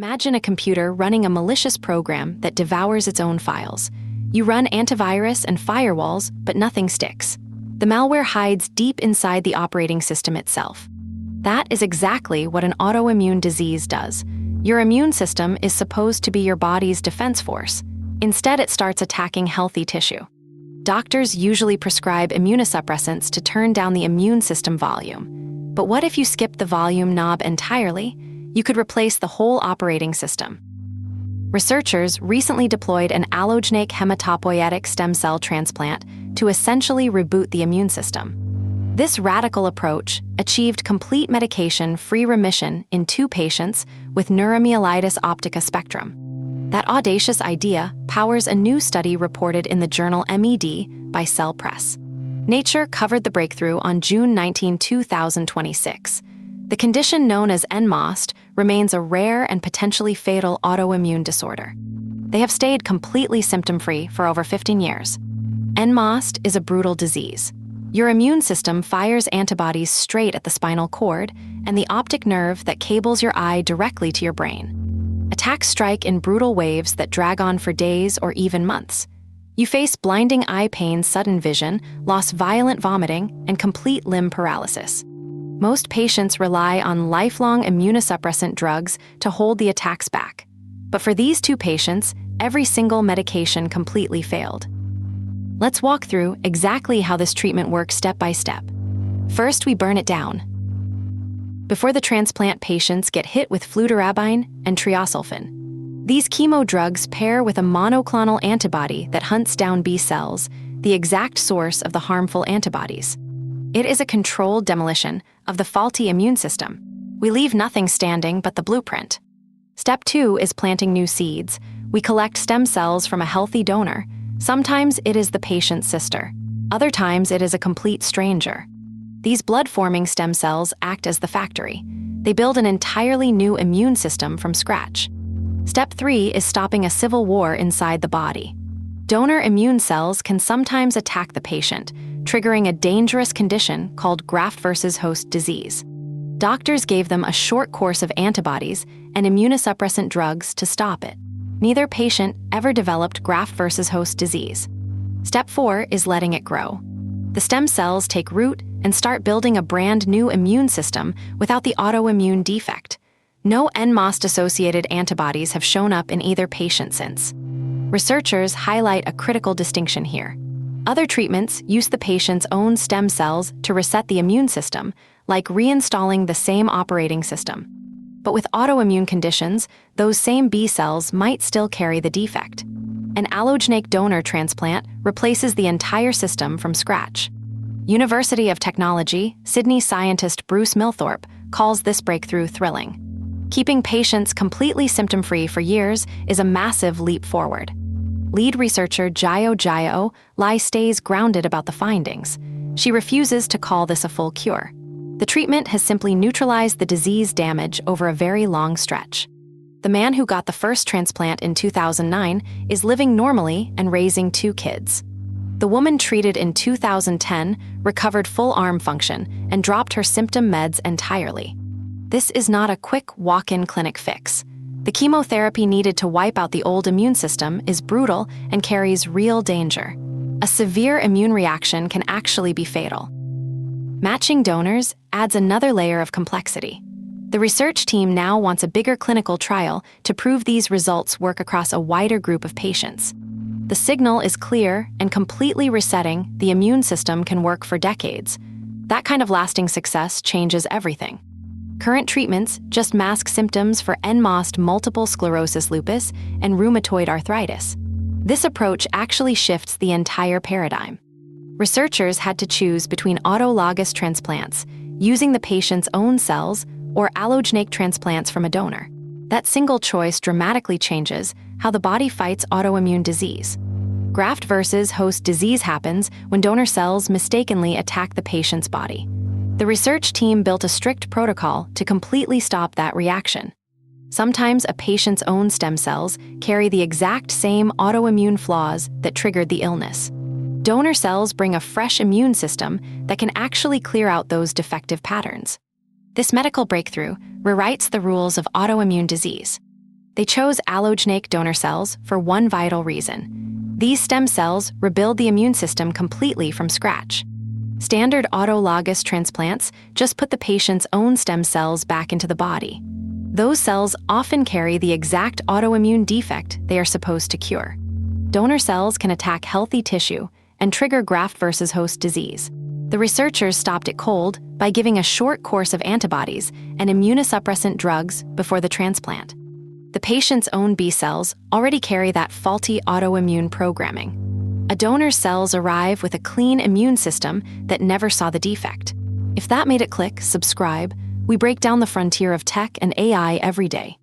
Imagine a computer running a malicious program that devours its own files. You run antivirus and firewalls, but nothing sticks. The malware hides deep inside the operating system itself. That is exactly what an autoimmune disease does. Your immune system is supposed to be your body's defense force. Instead, it starts attacking healthy tissue. Doctors usually prescribe immunosuppressants to turn down the immune system volume. But what if you skip the volume knob entirely? You could replace the whole operating system. Researchers recently deployed an allogeneic hematopoietic stem cell transplant to essentially reboot the immune system. This radical approach achieved complete medication-free remission in 2 patients with neuromyelitis optica spectrum. That audacious idea powers a new study reported in the journal MED by Cell Press. Nature covered the breakthrough on June 19, 2026. The condition known as NMOSD remains a rare and potentially fatal autoimmune disorder. They have stayed completely symptom-free for over 15 years. NMOSD is a brutal disease. Your immune system fires antibodies straight at the spinal cord and the optic nerve that cables your eye directly to your brain. Attacks strike in brutal waves that drag on for days or even months. You face blinding eye pain, sudden vision, loss, violent vomiting, and complete limb paralysis. Most patients rely on lifelong immunosuppressant drugs to hold the attacks back. But for these 2 patients, every single medication completely failed. Let's walk through exactly how this treatment works step by step. First, we burn it down. Before the transplant, patients get hit with fludarabine and triasulfan. These chemo drugs pair with a monoclonal antibody that hunts down B cells, the exact source of the harmful antibodies. It is a controlled demolition of the faulty immune system. We leave nothing standing but the blueprint. Step 2 is planting new seeds. We collect stem cells from a healthy donor. Sometimes it is the patient's sister. Other times it is a complete stranger. These blood-forming stem cells act as the factory. They build an entirely new immune system from scratch. Step 3 is stopping a civil war inside the body. Donor immune cells can sometimes attack the patient, triggering a dangerous condition called graft-versus-host disease. Doctors gave them a short course of antibodies and immunosuppressant drugs to stop it. Neither patient ever developed graft-versus-host disease. Step 4 is letting it grow. The stem cells take root and start building a brand new immune system without the autoimmune defect. No NMOSD-associated antibodies have shown up in either patient since. Researchers highlight a critical distinction here. Other treatments use the patient's own stem cells to reset the immune system, like reinstalling the same operating system. But with autoimmune conditions, those same B cells might still carry the defect. An allogeneic donor transplant replaces the entire system from scratch. University of Technology, Sydney scientist Bruce Milthorpe calls this breakthrough thrilling. Keeping patients completely symptom-free for years is a massive leap forward. Lead researcher Jayo Lai stays grounded about the findings. She refuses to call this a full cure. The treatment has simply neutralized the disease damage over a very long stretch. The man who got the first transplant in 2009 is living normally and raising 2 kids. The woman treated in 2010 recovered full arm function and dropped her symptom meds entirely. This is not a quick walk-in clinic fix. The chemotherapy needed to wipe out the old immune system is brutal and carries real danger. A severe immune reaction can actually be fatal. Matching donors adds another layer of complexity. The research team now wants a bigger clinical trial to prove these results work across a wider group of patients. The signal is clear, and completely resetting the immune system can work for decades. That kind of lasting success changes everything. Current treatments just mask symptoms for NMOSD, multiple sclerosis, lupus, and rheumatoid arthritis. This approach actually shifts the entire paradigm. Researchers had to choose between autologous transplants, using the patient's own cells, or allogeneic transplants from a donor. That single choice dramatically changes how the body fights autoimmune disease. Graft-versus-host disease happens when donor cells mistakenly attack the patient's body. The research team built a strict protocol to completely stop that reaction. Sometimes a patient's own stem cells carry the exact same autoimmune flaws that triggered the illness. Donor cells bring a fresh immune system that can actually clear out those defective patterns. This medical breakthrough rewrites the rules of autoimmune disease. They chose allogeneic donor cells for one vital reason. These stem cells rebuild the immune system completely from scratch. Standard autologous transplants just put the patient's own stem cells back into the body. Those cells often carry the exact autoimmune defect they are supposed to cure. Donor cells can attack healthy tissue and trigger graft versus host disease. The researchers stopped it cold by giving a short course of antibodies and immunosuppressant drugs before the transplant. The patient's own B cells already carry that faulty autoimmune programming. A donor's cells arrive with a clean immune system that never saw the defect. If that made it click, subscribe. We break down the frontier of tech and AI every day.